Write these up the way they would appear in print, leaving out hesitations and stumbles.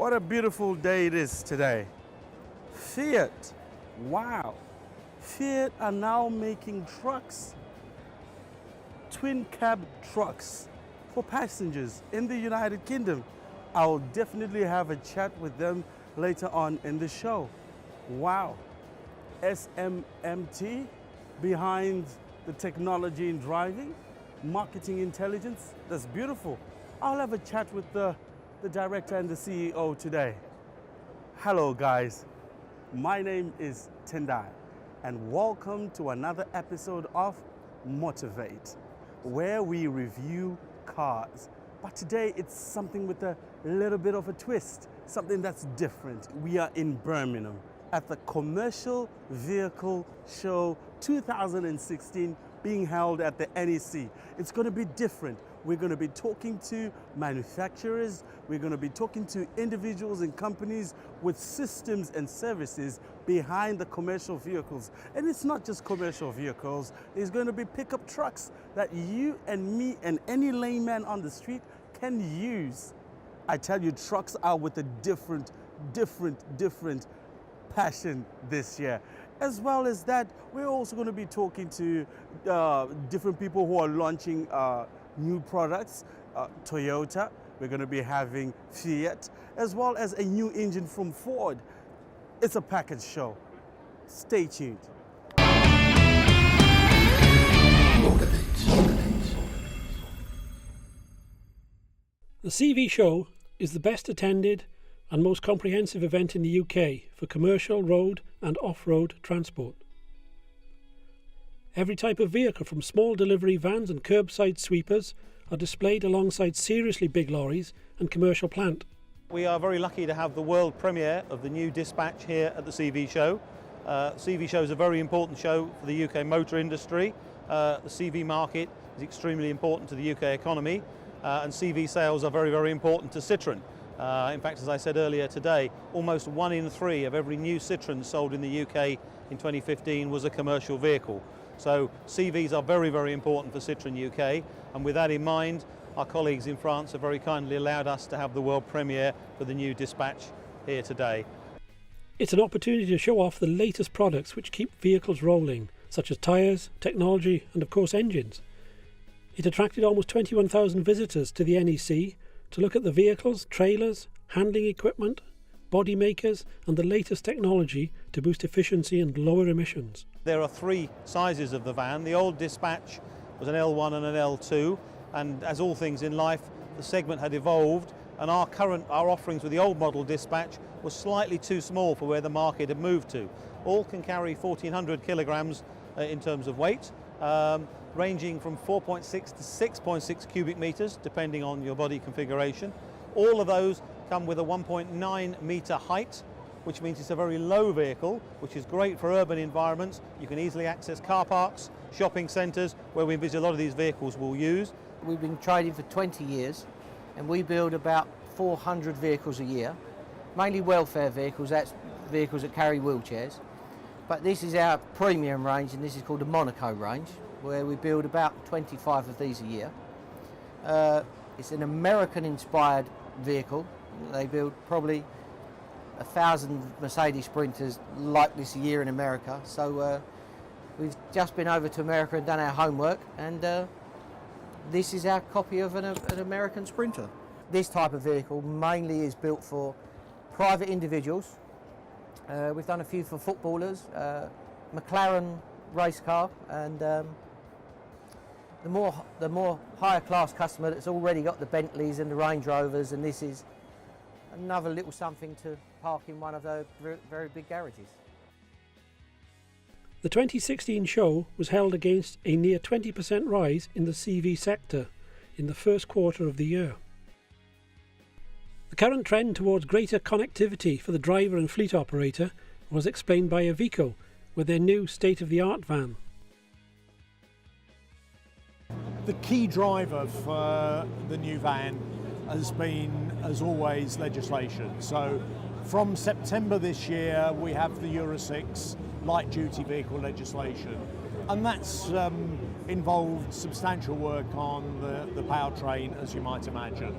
What a beautiful day it is today. Fiat, wow. Fiat are now making trucks, twin cab trucks for passengers in the United Kingdom. I'll definitely have a chat with them later on in the show. Wow. SMMT behind the technology in driving, marketing intelligence. That's beautiful. I'll have a chat with the director and the CEO today. Hello guys, my name is Tendai and welcome to another episode of Motivate, where we review cars. But today it's something with a little bit of a twist, something that's different. We are in Birmingham at the Commercial Vehicle Show 2016 being held at the NEC. It's going to be different. We're going to be talking to manufacturers, we're going to be talking to individuals and companies with systems and services behind the commercial vehicles. And it's not just commercial vehicles, there's going to be pickup trucks that you and me and any layman on the street can use. I tell you, trucks are with a different passion this year. As well as that, we're also going to be talking to different people who are launching new products, Toyota. We're going to be having Fiat, as well as a new engine from Ford. It's a package show. Stay tuned. The CV Show is the best attended and most comprehensive event in the UK for commercial, road and off-road transport. Every type of vehicle from small delivery vans and curbside sweepers are displayed alongside seriously big lorries and commercial plant. We are very lucky to have the world premiere of the new Dispatch here at the CV Show. CV Show is a very important show for the UK motor industry. The CV market is extremely important to the UK economy, and CV sales are very important to Citroën. In fact, as I said earlier today, almost 1 in 3 of every new Citroën sold in the UK in 2015 was a commercial vehicle. So CVs are very important for Citroën UK, and with that in mind, our colleagues in France have very kindly allowed us to have the world premiere for the new Dispatch here today. It's an opportunity to show off the latest products which keep vehicles rolling, such as tyres, technology and of course engines. It attracted almost 21,000 visitors to the NEC to look at the vehicles, trailers, handling equipment, body makers and the latest technology to boost efficiency and lower emissions. There are 3 sizes of the van. The old Dispatch was an L1 and an L2, and as all things in life, the segment had evolved, and our offerings with the old model Dispatch were slightly too small for where the market had moved to. All can carry 1,400 kilograms in terms of weight, ranging from 4.6 to 6.6 cubic meters, depending on your body configuration. All of those come with a 1.9 meter height, which means it's a very low vehicle, which is great for urban environments. You can easily access car parks, shopping centres, where we envisage a lot of these vehicles will use. We've been trading for 20 years, and we build about 400 vehicles a year, mainly welfare vehicles, that's vehicles that carry wheelchairs. But this is our premium range, and this is called the Monaco range, where we build about 25 of these a year. It's an American-inspired vehicle. They build probably 1,000 Mercedes Sprinters like this a year in America. So we've just been over to America and done our homework, and this is our copy of an American Sprinter. This type of vehicle mainly is built for private individuals. We've done a few for footballers, McLaren race car, and the more higher class customer that's already got the Bentleys and the Range Rovers, and this is another little something to park in one of the very big garages. The 2016 show was held against a near 20% rise in the CV sector in the first quarter of the year. The current trend towards greater connectivity for the driver and fleet operator was explained by Iveco with their new state-of-the-art van. The key driver for the new van has been, as always, legislation. So from September this year, we have the Euro 6 light-duty vehicle legislation, and that's involved substantial work on the powertrain, as you might imagine.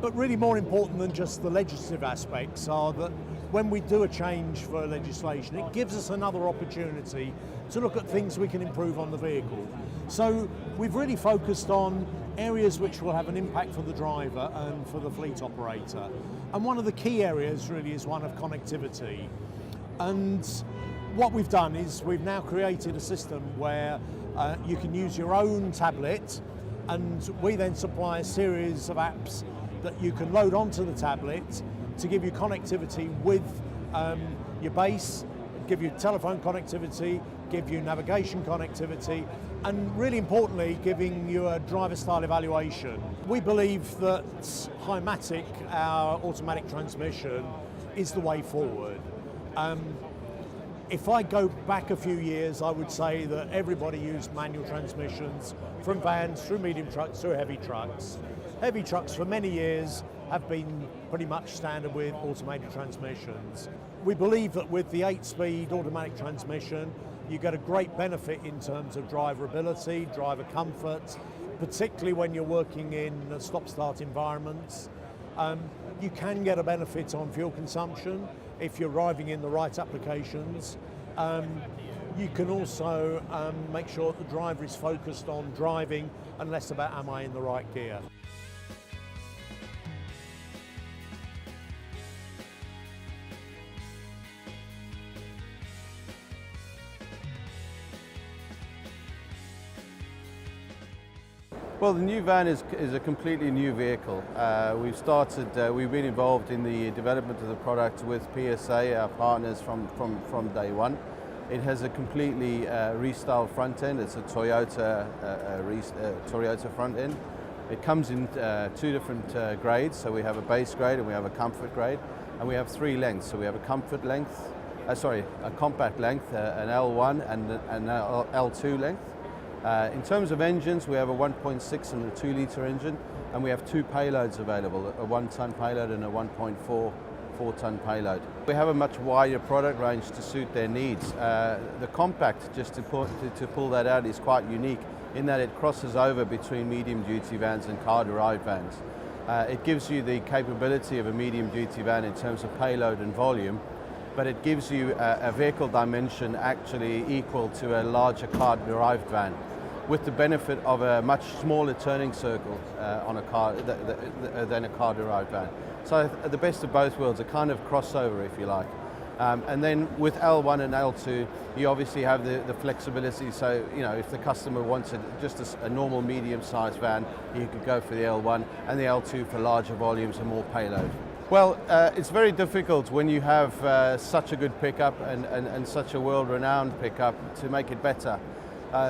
But really more important than just the legislative aspects are that when we do a change for legislation, it gives us another opportunity to look at things we can improve on the vehicle. So we've really focused on areas which will have an impact for the driver and for the fleet operator. And one of the key areas really is one of connectivity. And what we've done is we've now created a system where you can use your own tablet, and we then supply a series of apps that you can load onto the tablet to give you connectivity with your base, give you telephone connectivity, give you navigation connectivity, and really importantly, giving you a driver style evaluation. We believe that Himatic, our automatic transmission, is the way forward. If I go back a few years, I would say that everybody used manual transmissions from vans through medium trucks through heavy trucks. Heavy trucks for many years have been pretty much standard with automated transmissions. We believe that with the 8-speed automatic transmission, you get a great benefit in terms of driver ability, driver comfort, particularly when you're working in stop-start environments. You can get a benefit on fuel consumption if you're arriving in the right applications. You can also make sure that the driver is focused on driving and less about am I in the right gear. Well, the new van is a completely new vehicle. We've been involved in the development of the product with PSA, our partners from day one. It has a completely restyled front end. It's a Toyota front end. It comes in two different grades. So we have a base grade and we have a comfort grade, and we have 3 lengths. So we have a comfort length, a compact length, an L1 and an L2 length. In terms of engines, we have a 1.6 and a 2-litre engine, and we have 2 payloads available, a 1-ton payload and a 1.4-ton payload. We have a much wider product range to suit their needs. The compact, just to pull that out, is quite unique in that it crosses over between medium-duty vans and car-derived vans. It gives you the capability of a medium-duty van in terms of payload and volume, but it gives you a vehicle dimension actually equal to a larger car-derived van, with the benefit of a much smaller turning circle on a car than a car-derived van. So the best of both worlds, a kind of crossover, if you like. And then with L1 and L2, you obviously have the flexibility. So, you know, if the customer wanted just a normal medium-sized van, you could go for the L1, and the L2 for larger volumes and more payload. Well, it's very difficult when you have such a good pickup and such a world-renowned pickup to make it better.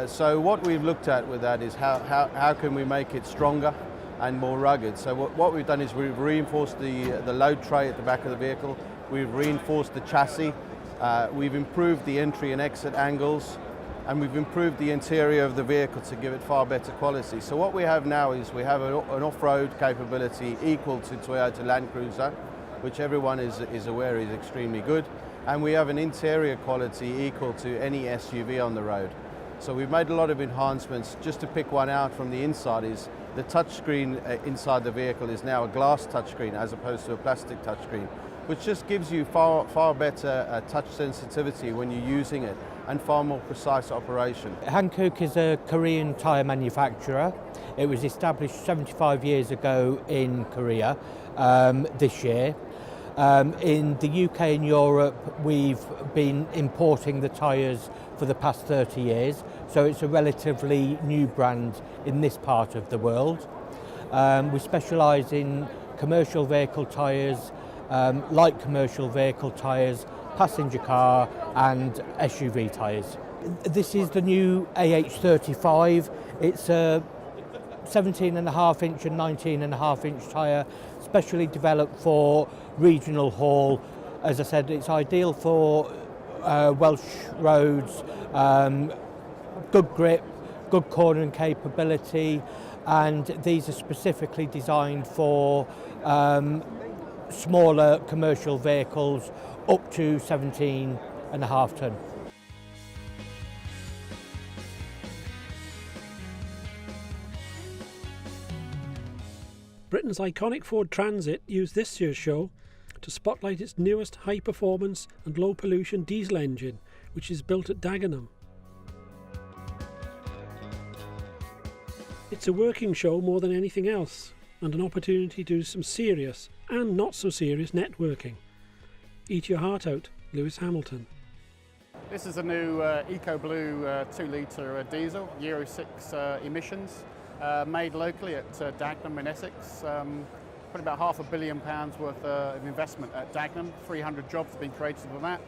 So what we've looked at with that is how can we make it stronger and more rugged. So what we've done is we've reinforced the load tray at the back of the vehicle, we've reinforced the chassis, we've improved the entry and exit angles, and we've improved the interior of the vehicle to give it far better quality. So what we have now is we have an off-road capability equal to Toyota Land Cruiser, which everyone is aware is extremely good, and we have an interior quality equal to any SUV on the road. So we've made a lot of enhancements. Just to pick one out from the inside is the touchscreen inside the vehicle is now a glass touchscreen as opposed to a plastic touchscreen, which just gives you far better touch sensitivity when you're using it and far more precise operation. Hankook is a Korean tyre manufacturer. It was established 75 years ago in Korea this year. In the UK and Europe, we've been importing the tyres for the past 30 years, so it's a relatively new brand in this part of the world. We specialise in commercial vehicle tyres, light commercial vehicle tyres, passenger car and SUV tyres. This is the new AH35. It's a 17.5 inch and 19.5 inch tyre, specially developed for regional haul. As I said, it's ideal for Welsh roads, good grip, good cornering capability, and these are specifically designed for smaller commercial vehicles up to 17.5 tonne. Britain's iconic Ford Transit used this year's show to spotlight its newest high-performance and low-pollution diesel engine, which is built at Dagenham. It's a working show more than anything else, and an opportunity to do some serious and not so serious networking. Eat your heart out, Lewis Hamilton. This is a new EcoBlue 2-litre diesel, Euro 6 emissions, made locally at Dagenham in Essex. Put about £500 million worth of investment at Dagenham. 300 jobs have been created from that.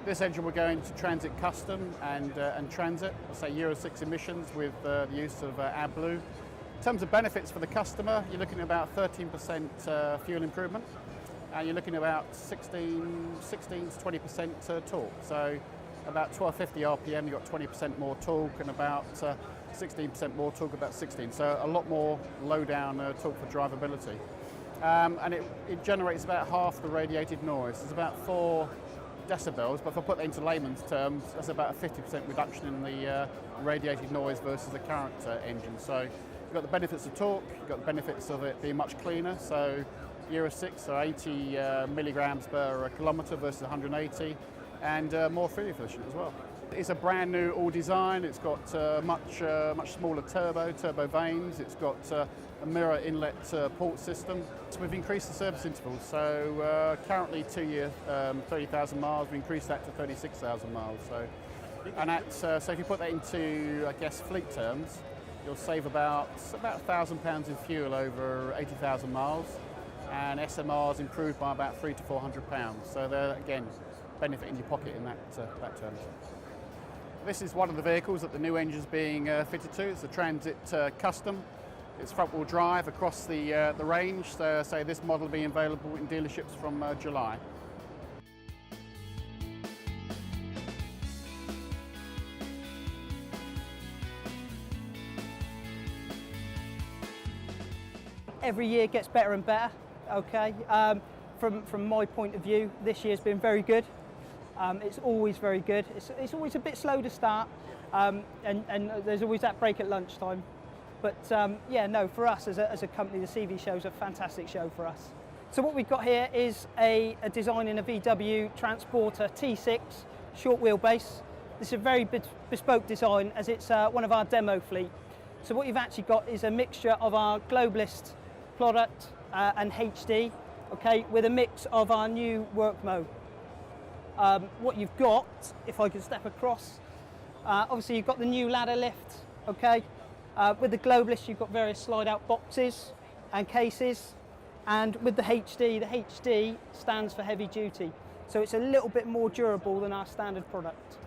This engine will go into Transit Custom and Transit, say Euro 6 emissions with the use of AdBlue. In terms of benefits for the customer, you're looking at about 13% fuel improvement, and you're looking at about 16 to 20% torque. So about 1250 RPM, you've got 20% more torque, and about 16% more torque, about 16. So a lot more low down torque for drivability. And it generates about half the radiated noise. It's about 4 decibels, but if I put that into layman's terms, that's about a 50% reduction in the radiated noise versus the current engine. So you've got the benefits of torque, you've got the benefits of it being much cleaner. So Euro 6 are 80 milligrams per kilometre versus 180, and more fuel efficient as well. It's a brand new all design. It's got much smaller turbo vanes. It's got a mirror inlet port system. So we've increased the service interval. So currently 2 year, 30,000 miles. We increased that to 36,000 miles. So if you put that into, I guess, fleet terms, you'll save about £1,000 in fuel over 80,000 miles, and SMRs improved by about £300 to £400. So they're again benefit in your pocket in that terms. This is one of the vehicles that the new engine's being fitted to. It's a Transit Custom. It's front-wheel drive across the range. So this model will be available in dealerships from July. Every year gets better and better. Okay. From my point of view, this year's been very good. It's always very good. It's always a bit slow to start, and there's always that break at lunchtime. But yeah, no, for us as a company, the CV Show's a fantastic show for us. So what we've got here is a design in a VW Transporter T6 short wheelbase. This is a very bespoke design, as it's one of our demo fleet. So what you've actually got is a mixture of our Globalist product and HD, okay, with a mix of our new work mode. What you've got, if I can step across, obviously you've got the new ladder lift, okay. With the Globalist you've got various slide-out boxes and cases, and with the HD stands for heavy duty, so it's a little bit more durable than our standard product.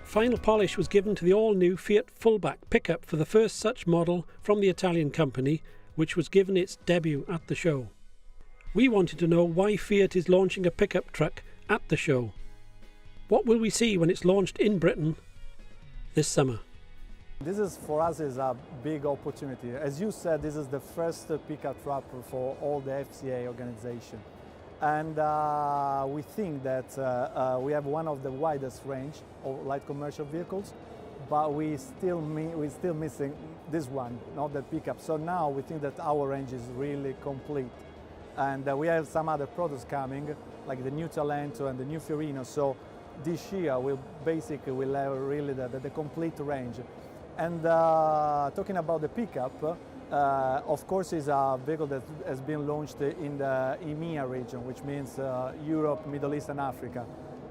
Final polish was given to the all-new Fiat Fullback pickup for the first such model from the Italian company, which was given its debut at the show. We wanted to know why Fiat is launching a pickup truck at the show. What will we see when it's launched in Britain this summer? This is, for us, is a big opportunity. As you said, this is the first pickup truck for all the FCA organization. And we think that we have one of the widest range of light commercial vehicles, but we're still missing this one, not the pickup. So now we think that our range is really complete. And we have some other products coming, like the new Talento and the new Fiorino. So this year we'll have really the complete range. And talking about the pickup, of course, is a vehicle that has been launched in the EMEA region, which means Europe, Middle East and Africa.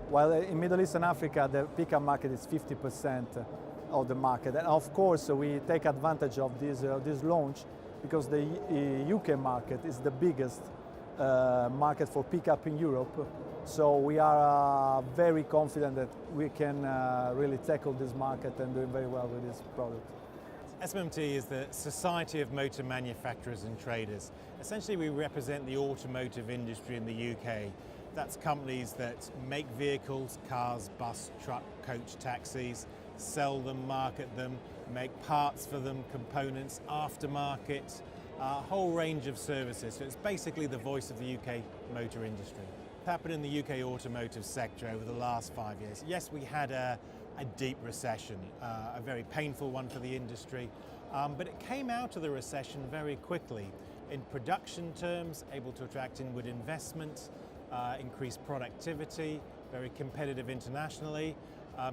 While in Middle East and Africa, the pickup market is 50% of the market. And of course, we take advantage of this launch because the UK market is the biggest market for pickup in Europe. So we are very confident that we can really tackle this market and do very well with this product. SMMT is the Society of Motor Manufacturers and Traders. Essentially, we represent the automotive industry in the UK. That's companies that make vehicles, cars, bus, truck, coach, taxis, sell them, market them, make parts for them, components, aftermarket, a whole range of services. So it's basically the voice of the UK motor industry. What happened in the UK automotive sector over the last 5 years? Yes, we had a deep recession, a very painful one for the industry. But it came out of the recession very quickly. In production terms, able to attract inward investment, increase productivity, very competitive internationally.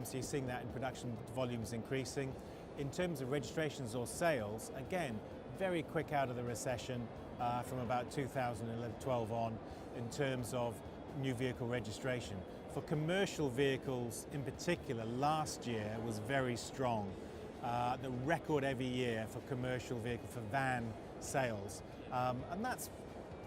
So you're seeing that in production volumes increasing. In terms of registrations or sales, again, very quick out of the recession from about 2012 on in terms of new vehicle registration. For commercial vehicles in particular, last year was very strong. The record every year for commercial vehicle, for van sales. And that's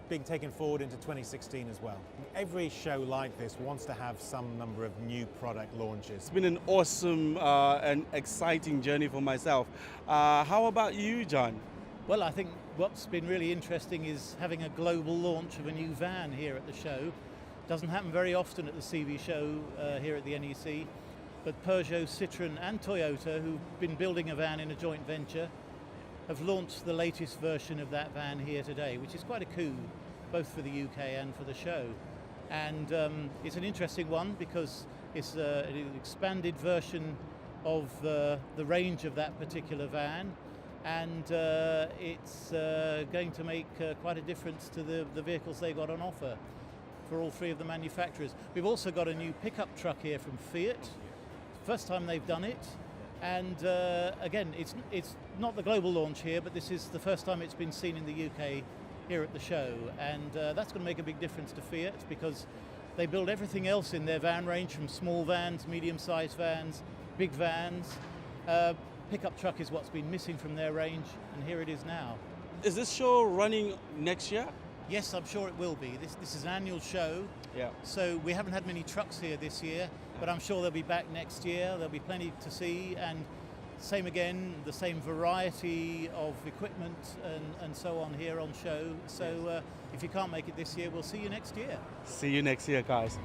being taken forward into 2016 as well. Every show like this wants to have some number of new product launches. It's been an awesome and exciting journey for myself. How about you, John? Well, I think what's been really interesting is having a global launch of a new van here at the show. Doesn't happen very often at the CV show here at the NEC, but Peugeot, Citroën and Toyota, who've been building a van in a joint venture, have launched the latest version of that van here today, which is quite a coup, both for the UK and for the show. And it's an interesting one because it's an expanded version of the range of that particular van, and it's going to make quite a difference to the vehicles they got on offer for all three of the manufacturers. We've also got a new pickup truck here from Fiat. First time they've done it. And again, it's not the global launch here, but this is the first time it's been seen in the UK here at the show. And that's going to make a big difference to Fiat because they build everything else in their van range, from small vans, medium-sized vans, big vans. Pickup truck is what's been missing from their range, and here it is now. Is this show running next year? Yes, I'm sure it will be. This is an annual show, Yeah. so we haven't had many trucks here this year, but I'm sure they'll be back next year. There'll be plenty to see, and same again, the same variety of equipment and so on here on show. So if you can't make it this year, we'll see you next year. See you next year, guys.